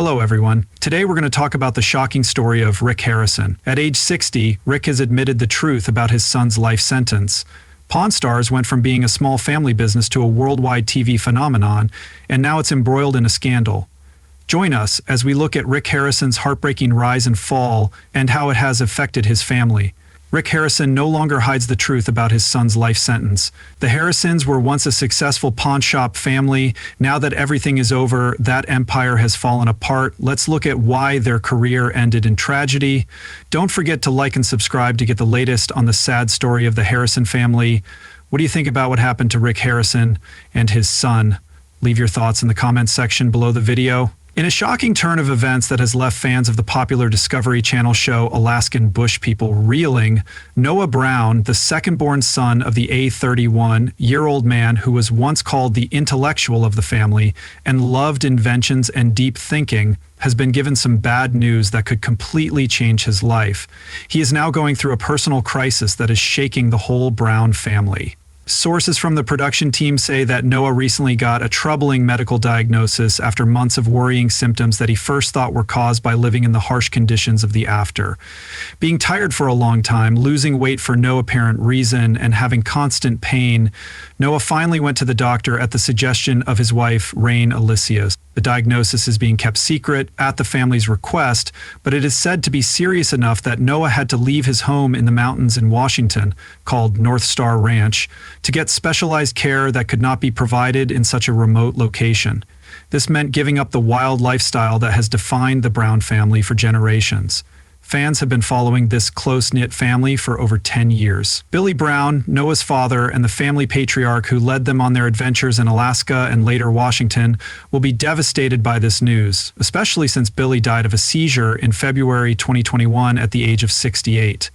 Hello everyone. Today we're going to talk about the shocking story of Rick Harrison. At age 60, Rick has admitted the truth about his son's life sentence. Pawn Stars went from being a small family business to a worldwide TV phenomenon, and now it's embroiled in a scandal. Join us as we look at Rick Harrison's heartbreaking rise and fall and how it has affected his family. Rick Harrison no longer hides the truth about his son's life sentence. The Harrisons were once a successful pawn shop family. Now that everything is over, that empire has fallen apart. Let's look at why their career ended in tragedy. Don't forget to like and subscribe to get the latest on the sad story of the Harrison family. What do you think about what happened to Rick Harrison and his son? Leave your thoughts in the comments section below the video. In a shocking turn of events that has left fans of the popular Discovery Channel show Alaskan Bush People reeling, Noah Brown, the second-born son of the 31-year-old man who was once called the intellectual of the family and loved inventions and deep thinking, has been given some bad news that could completely change his life. He is now going through a personal crisis that is shaking the whole Brown family. Sources from the production team say that Noah recently got a troubling medical diagnosis after months of worrying symptoms that he first thought were caused by living in the harsh conditions of the after. Being tired for a long time, losing weight for no apparent reason, and having constant pain, Noah finally went to the doctor at the suggestion of his wife, Rain Alicius. The diagnosis is being kept secret at the family's request, but it is said to be serious enough that Noah had to leave his home in the mountains in Washington, called North Star Ranch, to get specialized care that could not be provided in such a remote location. This meant giving up the wild lifestyle that has defined the Brown family for generations. Fans have been following this close-knit family for over 10 years. Billy Brown, Noah's father, and the family patriarch who led them on their adventures in Alaska and later Washington will be devastated by this news, especially since Billy died of a seizure in February 2021 at the age of 68.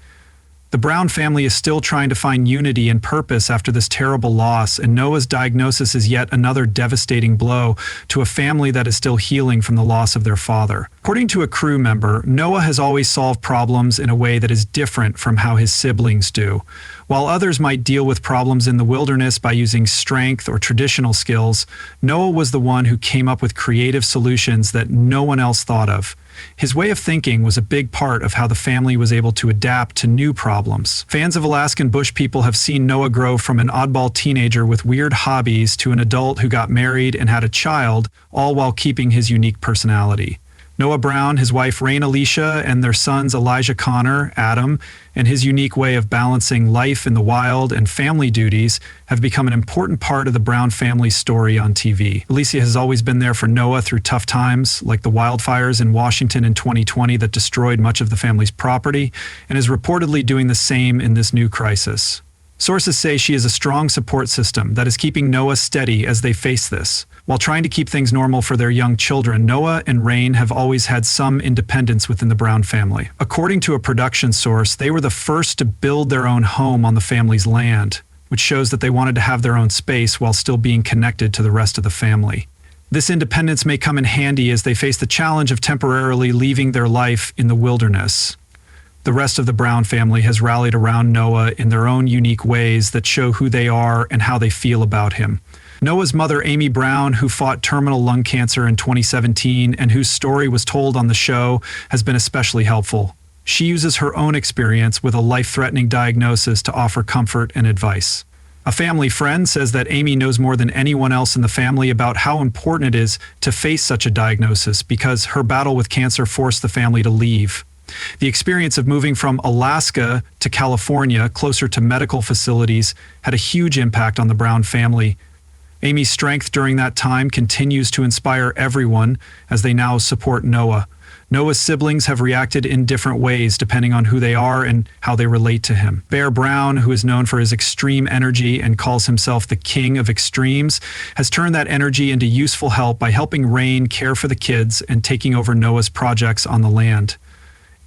The Brown family is still trying to find unity and purpose after this terrible loss, and Noah's diagnosis is yet another devastating blow to a family that is still healing from the loss of their father. According to a crew member, Noah has always solved problems in a way that is different from how his siblings do. While others might deal with problems in the wilderness by using strength or traditional skills, Noah was the one who came up with creative solutions that no one else thought of. His way of thinking was a big part of how the family was able to adapt to new problems. Fans of Alaskan Bush People have seen Noah grow from an oddball teenager with weird hobbies to an adult who got married and had a child, all while keeping his unique personality. Noah Brown, his wife Rain Alicia, and their sons Elijah Connor, Adam, and his unique way of balancing life in the wild and family duties have become an important part of the Brown family's story on TV. Alicia has always been there for Noah through tough times, like the wildfires in Washington in 2020 that destroyed much of the family's property, and is reportedly doing the same in this new crisis. Sources say she is a strong support system that is keeping Noah steady as they face this. While trying to keep things normal for their young children, Noah and Rain have always had some independence within the Brown family. According to a production source, they were the first to build their own home on the family's land, which shows that they wanted to have their own space while still being connected to the rest of the family. This independence may come in handy as they face the challenge of temporarily leaving their life in the wilderness. The rest of the Brown family has rallied around Noah in their own unique ways that show who they are and how they feel about him. Noah's mother, Amy Brown, who fought terminal lung cancer in 2017 and whose story was told on the show, has been especially helpful. She uses her own experience with a life-threatening diagnosis to offer comfort and advice. A family friend says that Amy knows more than anyone else in the family about how important it is to face such a diagnosis because her battle with cancer forced the family to leave. The experience of moving from Alaska to California, closer to medical facilities, had a huge impact on the Brown family. Amy's strength during that time continues to inspire everyone as they now support Noah. Noah's siblings have reacted in different ways depending on who they are and how they relate to him. Bear Brown, who is known for his extreme energy and calls himself the king of extremes, has turned that energy into useful help by helping Rain care for the kids and taking over Noah's projects on the land.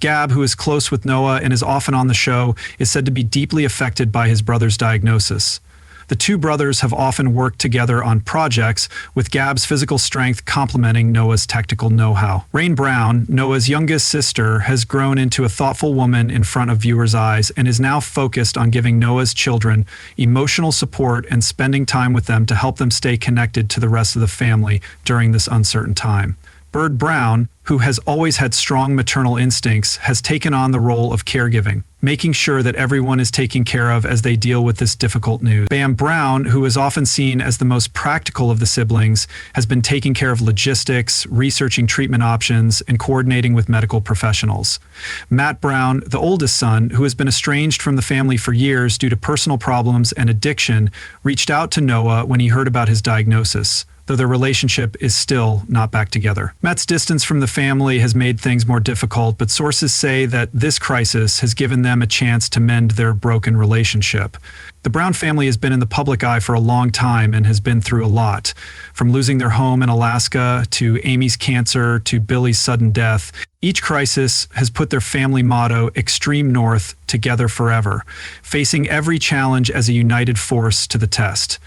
Gab, who is close with Noah and is often on the show, is said to be deeply affected by his brother's diagnosis. The two brothers have often worked together on projects, with Gab's physical strength complementing Noah's technical know-how. Rain Brown, Noah's youngest sister, has grown into a thoughtful woman in front of viewers' eyes and is now focused on giving Noah's children emotional support and spending time with them to help them stay connected to the rest of the family during this uncertain time. Bird Brown, who has always had strong maternal instincts, has taken on the role of caregiving, making sure that everyone is taken care of as they deal with this difficult news. Bam Brown, who is often seen as the most practical of the siblings, has been taking care of logistics, researching treatment options, and coordinating with medical professionals. Matt Brown, the oldest son, who has been estranged from the family for years due to personal problems and addiction, reached out to Noah when he heard about his diagnosis, though their relationship is still not back together. Matt's distance from the family has made things more difficult, but sources say that this crisis has given them a chance to mend their broken relationship. The Brown family has been in the public eye for a long time and has been through a lot. From losing their home in Alaska, to Amy's cancer, to Billy's sudden death, each crisis has put their family motto, Extreme North, together forever, facing every challenge as a united force to the test.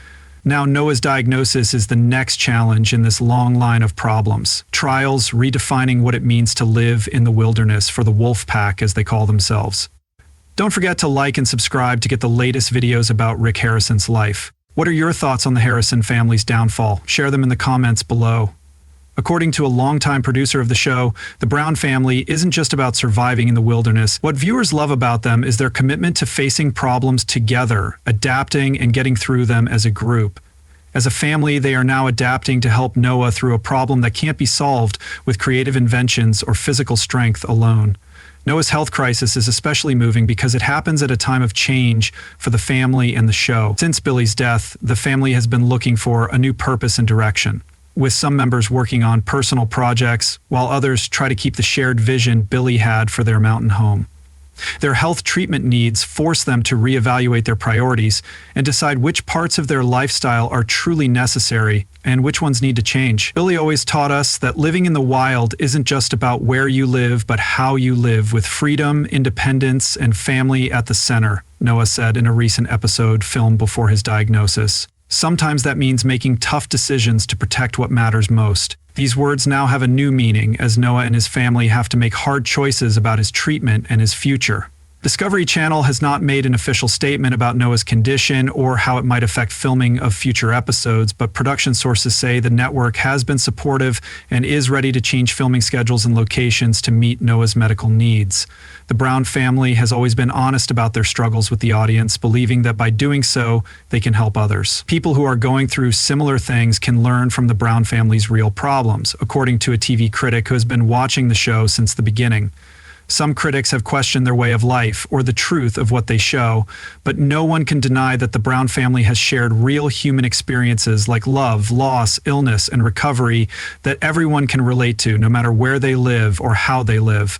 Now, Noah's diagnosis is the next challenge in this long line of problems. Trials redefining what it means to live in the wilderness for the wolf pack, as they call themselves. Don't forget to like and subscribe to get the latest videos about Rick Harrison's life. What are your thoughts on the Harrison family's downfall? Share them in the comments below. According to a longtime producer of the show, the Brown family isn't just about surviving in the wilderness. What viewers love about them is their commitment to facing problems together, adapting and getting through them as a group. As a family, they are now adapting to help Noah through a problem that can't be solved with creative inventions or physical strength alone. Noah's health crisis is especially moving because it happens at a time of change for the family and the show. Since Billy's death, the family has been looking for a new purpose and direction, with some members working on personal projects, while others try to keep the shared vision Billy had for their mountain home. Their health treatment needs force them to reevaluate their priorities and decide which parts of their lifestyle are truly necessary and which ones need to change. Billy always taught us that living in the wild isn't just about where you live, but how you live, with freedom, independence, and family at the center, Noah said in a recent episode filmed before his diagnosis. Sometimes that means making tough decisions to protect what matters most. These words now have a new meaning as Noah and his family have to make hard choices about his treatment and his future. Discovery Channel has not made an official statement about Noah's condition or how it might affect filming of future episodes, but production sources say the network has been supportive and is ready to change filming schedules and locations to meet Noah's medical needs. The Brown family has always been honest about their struggles with the audience, believing that by doing so, they can help others. People who are going through similar things can learn from the Brown family's real problems, according to a TV critic who has been watching the show since the beginning. Some critics have questioned their way of life or the truth of what they show, but no one can deny that the Brown family has shared real human experiences like love, loss, illness, and recovery that everyone can relate to, no matter where they live or how they live.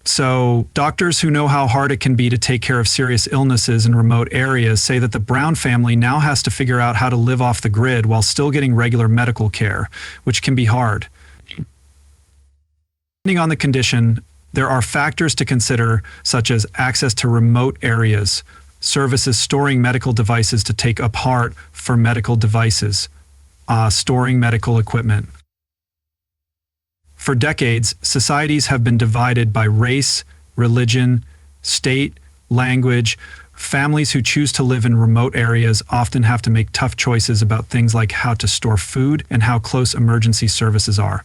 So doctors who know how hard it can be to take care of serious illnesses in remote areas say that the Brown family now has to figure out how to live off the grid while still getting regular medical care, which can be hard. Depending on the condition, there are factors to consider, such as access to remote areas, services storing medical devices to take apart for medical devices, storing medical equipment. For decades, societies have been divided by race, religion, state, language. Families who choose to live in remote areas often have to make tough choices about things like how to store food and how close emergency services are.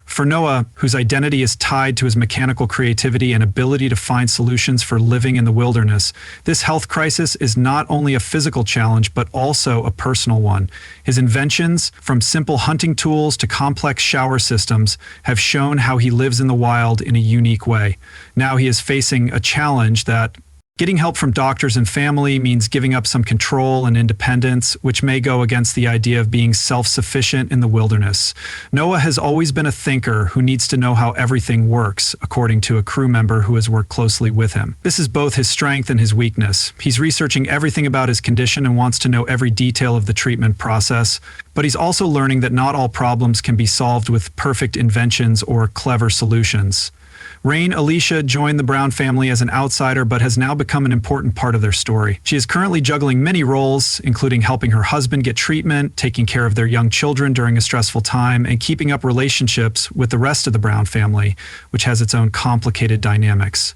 For Noah, whose identity is tied to his mechanical creativity and ability to find solutions for living in the wilderness, this health crisis is not only a physical challenge, but also a personal one. His inventions, from simple hunting tools to complex shower systems, have shown how he lives in the wild in a unique way. Now he is facing a challenge that getting help from doctors and family means giving up some control and independence, which may go against the idea of being self-sufficient in the wilderness. Noah has always been a thinker who needs to know how everything works, according to a crew member who has worked closely with him. This is both his strength and his weakness. He's researching everything about his condition and wants to know every detail of the treatment process, but he's also learning that not all problems can be solved with perfect inventions or clever solutions. Rain Alicia joined the Brown family as an outsider but has now become an important part of their story. She is currently juggling many roles, including helping her husband get treatment, taking care of their young children during a stressful time, and keeping up relationships with the rest of the Brown family, which has its own complicated dynamics.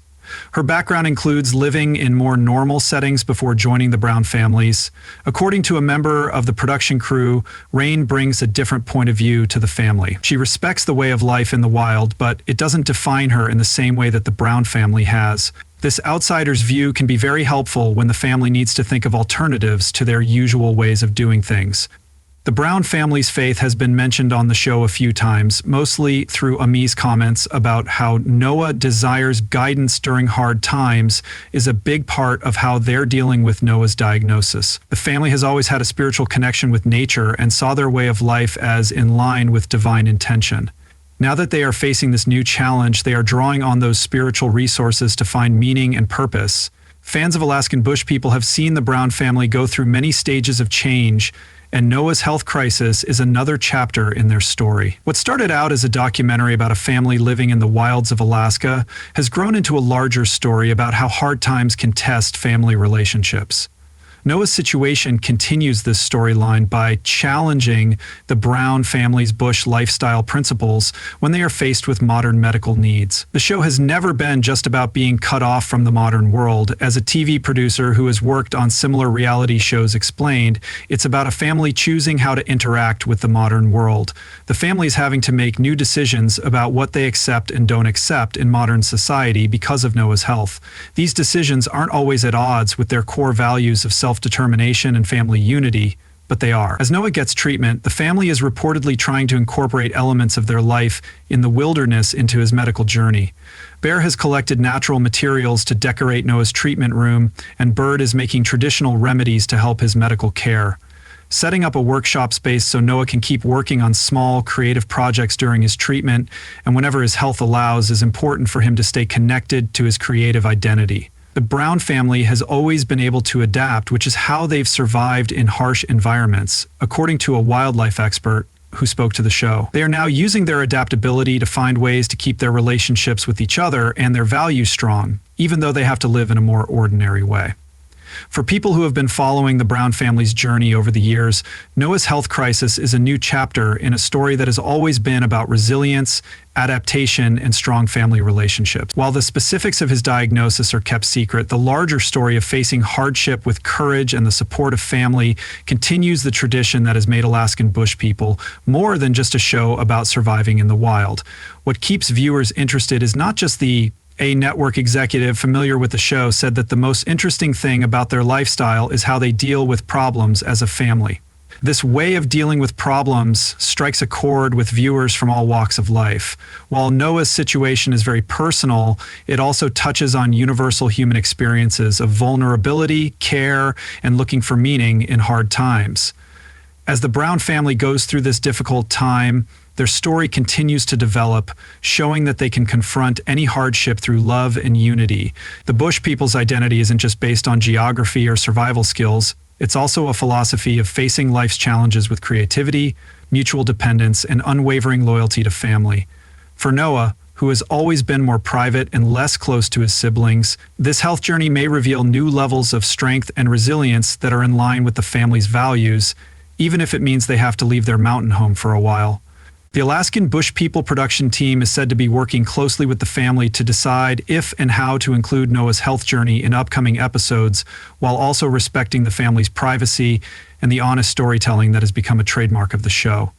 Her background includes living in more normal settings before joining the Brown families. According to a member of the production crew, Rain brings a different point of view to the family. She respects the way of life in the wild, but it doesn't define her in the same way that the Brown family has. This outsider's view can be very helpful when the family needs to think of alternatives to their usual ways of doing things. The Brown family's faith has been mentioned on the show a few times, mostly through Ami's comments about how Noah desires guidance during hard times is a big part of how they're dealing with Noah's diagnosis. The family has always had a spiritual connection with nature and saw their way of life as in line with divine intention. Now that they are facing this new challenge, they are drawing on those spiritual resources to find meaning and purpose. Fans of Alaskan Bush people have seen the Brown family go through many stages of change, and Noah's health crisis is another chapter in their story. What started out as a documentary about a family living in the wilds of Alaska has grown into a larger story about how hard times can test family relationships. Noah's situation continues this storyline by challenging the Brown family's bush lifestyle principles when they are faced with modern medical needs. The show has never been just about being cut off from the modern world. As a TV producer who has worked on similar reality shows explained, it's about a family choosing how to interact with the modern world. The family is having to make new decisions about what they accept and don't accept in modern society because of Noah's health. These decisions aren't always at odds with their core values of self-determination and family unity, but they are. As Noah gets treatment, the family is reportedly trying to incorporate elements of their life in the wilderness into his medical journey. Bear has collected natural materials to decorate Noah's treatment room, and Bird is making traditional remedies to help his medical care. Setting up a workshop space so Noah can keep working on small, creative projects during his treatment and whenever his health allows is important for him to stay connected to his creative identity. The Brown family has always been able to adapt, which is how they've survived in harsh environments, according to a wildlife expert who spoke to the show. They are now using their adaptability to find ways to keep their relationships with each other and their values strong, even though they have to live in a more ordinary way. For people who have been following the Brown family's journey over the years, Noah's health crisis is a new chapter in a story that has always been about resilience, adaptation, and strong family relationships. While the specifics of his diagnosis are kept secret, the larger story of facing hardship with courage and the support of family continues the tradition that has made Alaskan Bush people more than just a show about surviving in the wild. What keeps viewers interested is not just a network executive familiar with the show said that the most interesting thing about their lifestyle is how they deal with problems as a family. This way of dealing with problems strikes a chord with viewers from all walks of life. While Noah's situation is very personal, it also touches on universal human experiences of vulnerability, care, and looking for meaning in hard times. As the Brown family goes through this difficult time, their story continues to develop, showing that they can confront any hardship through love and unity. The Bush people's identity isn't just based on geography or survival skills, it's also a philosophy of facing life's challenges with creativity, mutual dependence, and unwavering loyalty to family. For Noah, who has always been more private and less close to his siblings, this health journey may reveal new levels of strength and resilience that are in line with the family's values, even if it means they have to leave their mountain home for a while. The Alaskan Bush People production team is said to be working closely with the family to decide if and how to include Noah's health journey in upcoming episodes, while also respecting the family's privacy and the honest storytelling that has become a trademark of the show.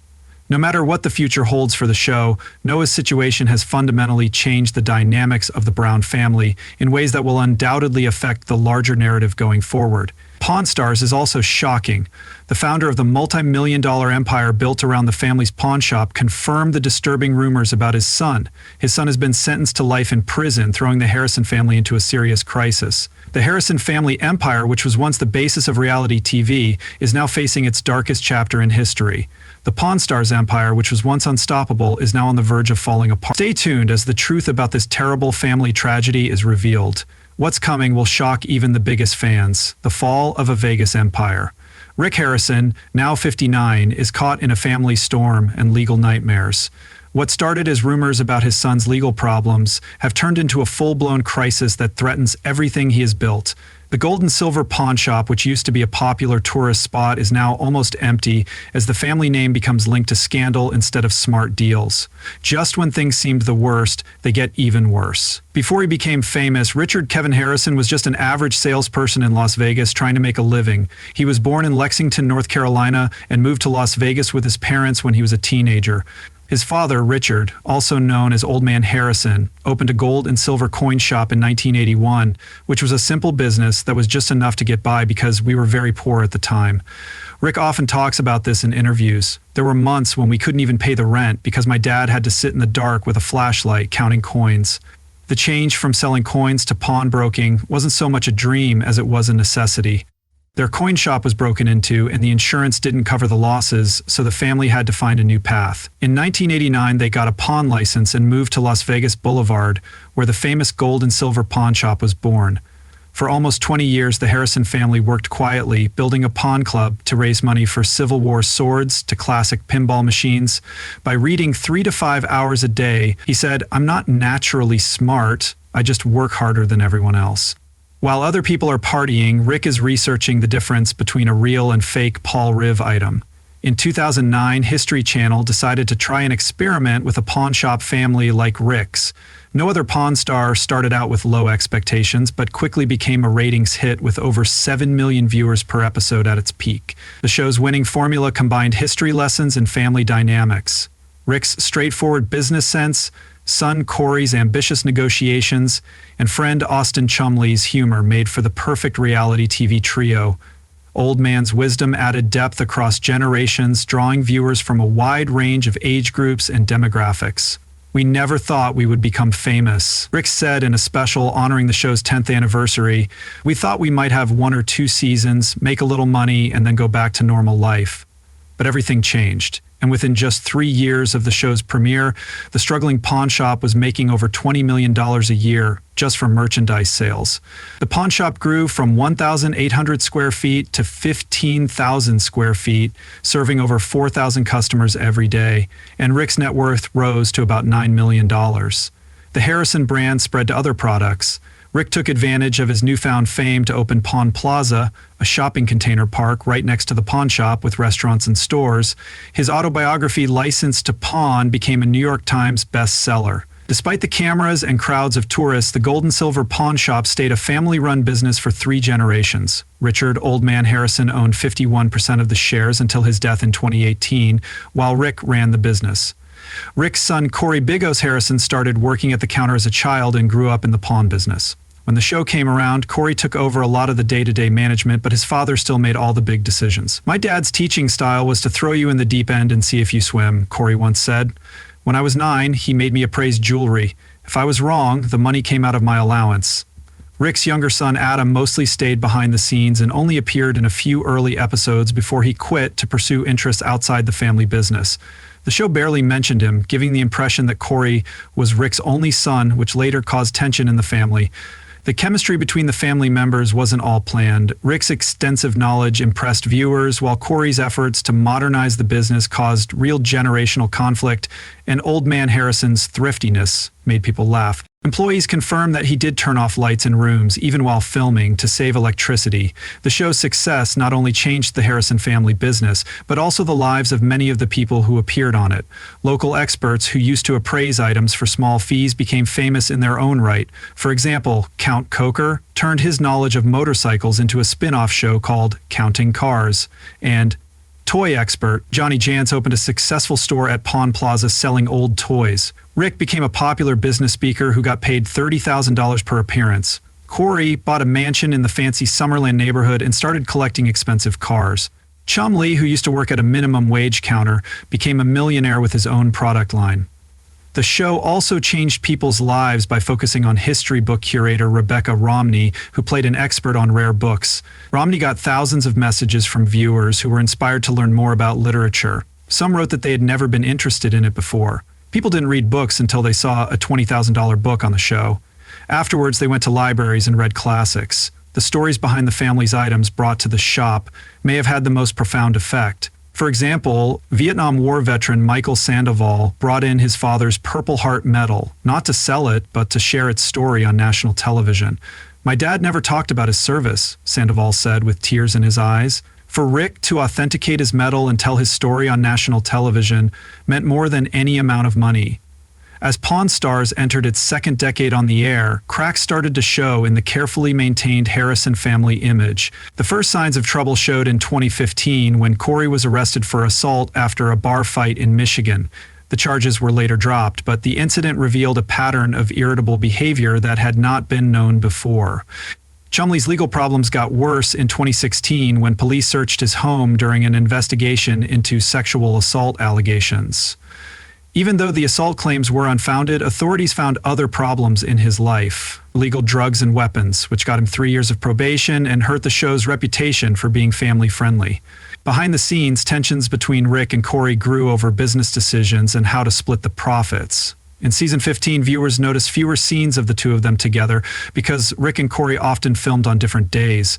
No matter what the future holds for the show, Noah's situation has fundamentally changed the dynamics of the Brown family in ways that will undoubtedly affect the larger narrative going forward. Pawn Stars is also shocking. The founder of the multi-million-dollar empire built around the family's pawn shop confirmed the disturbing rumors about his son. His son has been sentenced to life in prison, throwing the Harrison family into a serious crisis. The Harrison family empire, which was once the basis of reality TV, is now facing its darkest chapter in history. The Pawn Stars empire, which was once unstoppable, is now on the verge of falling apart. Stay tuned as the truth about this terrible family tragedy is revealed. What's coming will shock even the biggest fans. The fall of a Vegas empire. Rick Harrison, now 59, is caught in a family storm and legal nightmares. What started as rumors about his son's legal problems have turned into a full-blown crisis that threatens everything he has built. The Gold and Silver Pawn Shop, which used to be a popular tourist spot, is now almost empty as the family name becomes linked to scandal instead of smart deals. Just when things seemed the worst, they get even worse. Before he became famous, Richard Kevin Harrison was just an average salesperson in Las Vegas trying to make a living. He was born in Lexington, North Carolina, and moved to Las Vegas with his parents when he was a teenager. His father, Richard, also known as Old Man Harrison, opened a gold and silver coin shop in 1981, which was a simple business that was just enough to get by because we were very poor at the time. Rick often talks about this in interviews. There were months when we couldn't even pay the rent because my dad had to sit in the dark with a flashlight counting coins. The change from selling coins to pawnbroking wasn't so much a dream as it was a necessity. Their coin shop was broken into and the insurance didn't cover the losses, so the family had to find a new path. In 1989, they got a pawn license and moved to Las Vegas Boulevard, where the famous Gold and Silver Pawn Shop was born. For almost 20 years, the Harrison family worked quietly, building a pawn club to raise money for Civil War swords to classic pinball machines. By reading 3 to 5 hours a day, he said, "I'm not naturally smart, I just work harder than everyone else." While other people are partying, Rick is researching the difference between a real and fake Paul Riv item. In 2009, History Channel decided to try an experiment with a pawn shop family like Rick's. No other Pawn Star started out with low expectations, but quickly became a ratings hit with over 7 million viewers per episode at its peak. The show's winning formula combined history lessons and family dynamics. Rick's straightforward business sense, son Corey's ambitious negotiations, and friend Austin Chumley's humor made for the perfect reality TV trio. Old Man's wisdom added depth across generations, drawing viewers from a wide range of age groups and demographics. "We never thought we would become famous," Rick said in a special honoring the show's 10th anniversary. "We thought we might have 1 or 2 seasons, make a little money, and then go back to normal life." But everything changed. And within just 3 years of the show's premiere, the struggling pawn shop was making over $20 million a year just from merchandise sales. The pawn shop grew from 1,800 square feet to 15,000 square feet, serving over 4,000 customers every day, and Rick's net worth rose to about $9 million. The Harrison brand spread to other products. Rick took advantage of his newfound fame to open Pawn Plaza, a shopping container park right next to the pawn shop with restaurants and stores. His autobiography, License to Pawn, became a New York Times bestseller. Despite the cameras and crowds of tourists, the Gold and Silver Pawn Shop stayed a family-run business for 3 generations. Richard Old Man Harrison owned 51% of the shares until his death in 2018, while Rick ran the business. Rick's son Corey Bigos Harrison started working at the counter as a child and grew up in the pawn business. When the show came around, Corey took over a lot of the day-to-day management, but his father still made all the big decisions. "My dad's teaching style was to throw you in the deep end and see if you swim," Corey once said. "When I was 9, he made me appraise jewelry. If I was wrong, the money came out of my allowance." Rick's younger son Adam mostly stayed behind the scenes and only appeared in a few early episodes before he quit to pursue interests outside the family business. The show barely mentioned him, giving the impression that Corey was Rick's only son, which later caused tension in the family. The chemistry between the family members wasn't all planned. Rick's extensive knowledge impressed viewers, while Corey's efforts to modernize the business caused real generational conflict, and Old Man Harrison's thriftiness made people laugh. Employees confirmed that he did turn off lights in rooms, even while filming, to save electricity. The show's success not only changed the Harrison family business, but also the lives of many of the people who appeared on it. Local experts who used to appraise items for small fees became famous in their own right. For example, Count Coker turned his knowledge of motorcycles into a spin-off show called Counting Cars. And toy expert Johnny Jantz opened a successful store at Pawn Plaza selling old toys. Rick became a popular business speaker who got paid $30,000 per appearance. Corey bought a mansion in the fancy Summerlin neighborhood and started collecting expensive cars. Chumley, who used to work at a minimum wage counter, became a millionaire with his own product line. The show also changed people's lives by focusing on history book curator Rebecca Romney, who played an expert on rare books. Romney got thousands of messages from viewers who were inspired to learn more about literature. Some wrote that they had never been interested in it before. People didn't read books until they saw a $20,000 book on the show. Afterwards, they went to libraries and read classics. The stories behind the family's items brought to the shop may have had the most profound effect. For example, Vietnam War veteran Michael Sandoval brought in his father's Purple Heart medal, not to sell it, but to share its story on national television. "My dad never talked about his service," Sandoval said with tears in his eyes. For Rick to authenticate his medal and tell his story on national television meant more than any amount of money. As Pawn Stars entered its second decade on the air, cracks started to show in the carefully maintained Harrison family image. The first signs of trouble showed in 2015 when Corey was arrested for assault after a bar fight in Michigan. The charges were later dropped, but the incident revealed a pattern of irritable behavior that had not been known before. Chumley's legal problems got worse in 2016 when police searched his home during an investigation into sexual assault allegations. Even though the assault claims were unfounded, authorities found other problems in his life. Illegal drugs and weapons, which got him 3 years of probation and hurt the show's reputation for being family-friendly. Behind the scenes, tensions between Rick and Corey grew over business decisions and how to split the profits. In season 15, viewers noticed fewer scenes of the two of them together because Rick and Corey often filmed on different days.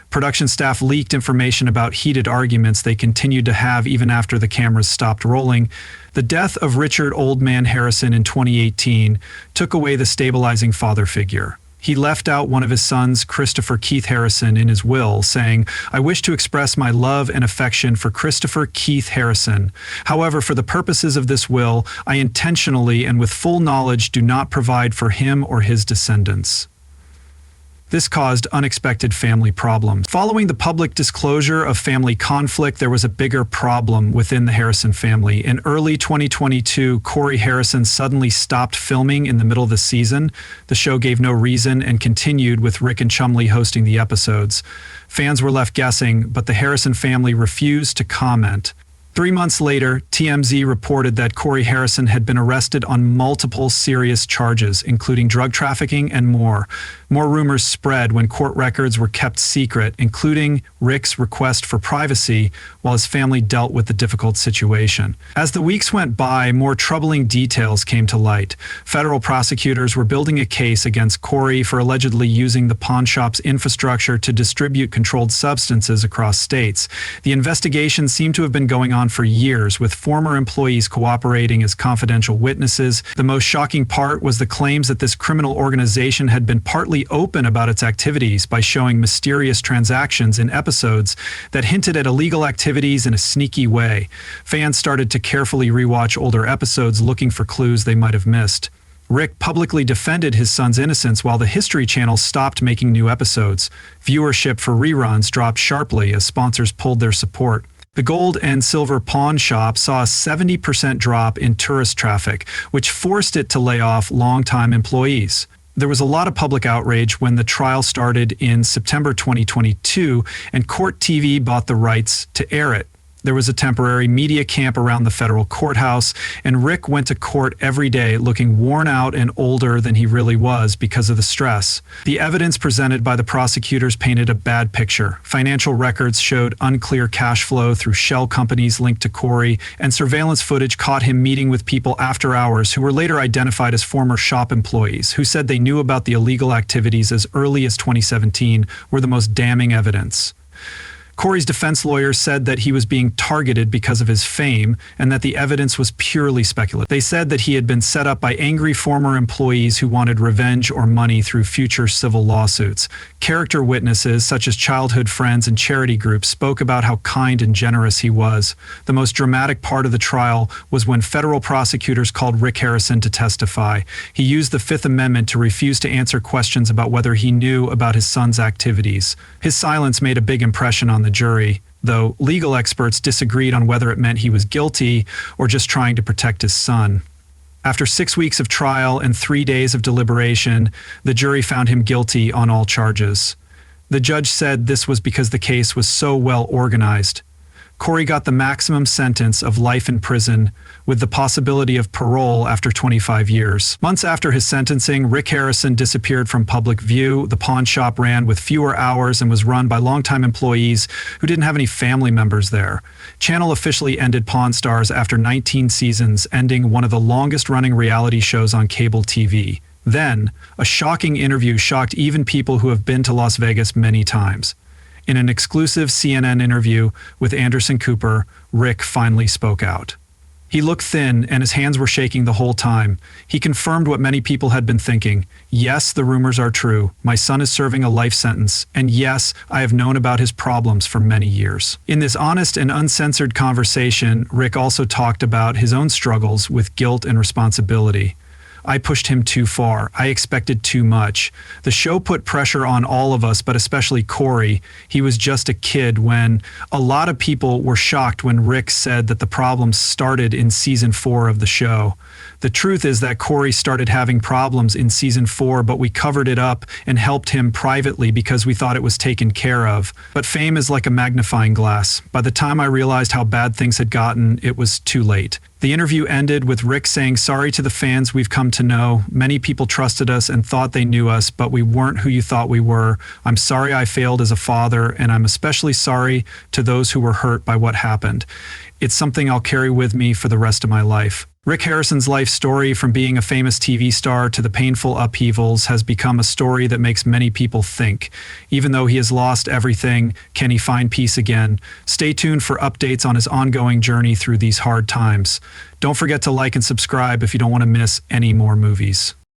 Production staff leaked information about heated arguments they continued to have even after the cameras stopped rolling. The death of Richard Old Man Harrison in 2018 took away the stabilizing father figure. He left out one of his sons, Christopher Keith Harrison, in his will, saying, "I wish to express my love and affection for Christopher Keith Harrison. However, for the purposes of this will, I intentionally and with full knowledge do not provide for him or his descendants." This caused unexpected family problems. Following the public disclosure of family conflict, there was a bigger problem within the Harrison family. In early 2022, Corey Harrison suddenly stopped filming in the middle of the season. The show gave no reason and continued with Rick and Chumley hosting the episodes. Fans were left guessing, but the Harrison family refused to comment. 3 months later, TMZ reported that Corey Harrison had been arrested on multiple serious charges, including drug trafficking and more. More rumors spread when court records were kept secret, including Rick's request for privacy while his family dealt with the difficult situation. As the weeks went by, more troubling details came to light. Federal prosecutors were building a case against Corey for allegedly using the pawn shop's infrastructure to distribute controlled substances across states. The investigation seemed to have been going on for years, with former employees cooperating as confidential witnesses. The most shocking part was the claims that this criminal organization had been partly open about its activities by showing mysterious transactions in episodes that hinted at illegal activities in a sneaky way. Fans started to carefully rewatch older episodes looking for clues they might have missed. Rick publicly defended his son's innocence while the History Channel stopped making new episodes. Viewership for reruns dropped sharply as sponsors pulled their support. The gold and silver pawn shop saw a 70% drop in tourist traffic, which forced it to lay off longtime employees. There was a lot of public outrage when the trial started in September 2022, and Court TV bought the rights to air it. There was a temporary media camp around the federal courthouse, and Rick went to court every day looking worn out and older than he really was because of the stress. The evidence presented by the prosecutors painted a bad picture. Financial records showed unclear cash flow through shell companies linked to Corey, and surveillance footage caught him meeting with people after hours who were later identified as former shop employees who said they knew about the illegal activities as early as 2017 were the most damning evidence. Corey's defense lawyers said that he was being targeted because of his fame and that the evidence was purely speculative. They said that he had been set up by angry former employees who wanted revenge or money through future civil lawsuits. Character witnesses, such as childhood friends and charity groups, spoke about how kind and generous he was. The most dramatic part of the trial was when federal prosecutors called Rick Harrison to testify. He used the Fifth Amendment to refuse to answer questions about whether he knew about his son's activities. His silence made a big impression on the jury, though legal experts disagreed on whether it meant he was guilty or just trying to protect his son. After 6 weeks of trial and 3 days of deliberation, the jury found him guilty on all charges. The judge said this was because the case was so well organized. Corey got the maximum sentence of life in prison with the possibility of parole after 25 years. Months after his sentencing, Rick Harrison disappeared from public view. The pawn shop ran with fewer hours and was run by longtime employees who didn't have any family members there. Channel officially ended Pawn Stars after 19 seasons, ending one of the longest-running reality shows on cable TV. Then, a shocking interview shocked even people who have been to Las Vegas many times. In an exclusive CNN interview with Anderson Cooper, Rick finally spoke out. He looked thin, and his hands were shaking the whole time. He confirmed what many people had been thinking. Yes, the rumors are true. My son is serving a life sentence, and yes, I have known about his problems for many years. In this honest and uncensored conversation, Rick also talked about his own struggles with guilt and responsibility. I pushed him too far. I expected too much. The show put pressure on all of us, but especially Corey. He was just a kid when a lot of people were shocked when Rick said that the problems started in season 4 of the show. The truth is that Corey started having problems in season 4, but we covered it up and helped him privately because we thought it was taken care of. But fame is like a magnifying glass. By the time I realized how bad things had gotten, it was too late. The interview ended with Rick saying, "Sorry to the fans we've come to know. Many people trusted us and thought they knew us, but we weren't who you thought we were. I'm sorry I failed as a father, and I'm especially sorry to those who were hurt by what happened. It's something I'll carry with me for the rest of my life." Rick Harrison's life story, from being a famous TV star to the painful upheavals, has become a story that makes many people think. Even though he has lost everything, can he find peace again? Stay tuned for updates on his ongoing journey through these hard times. Don't forget to like and subscribe if you don't want to miss any more movies.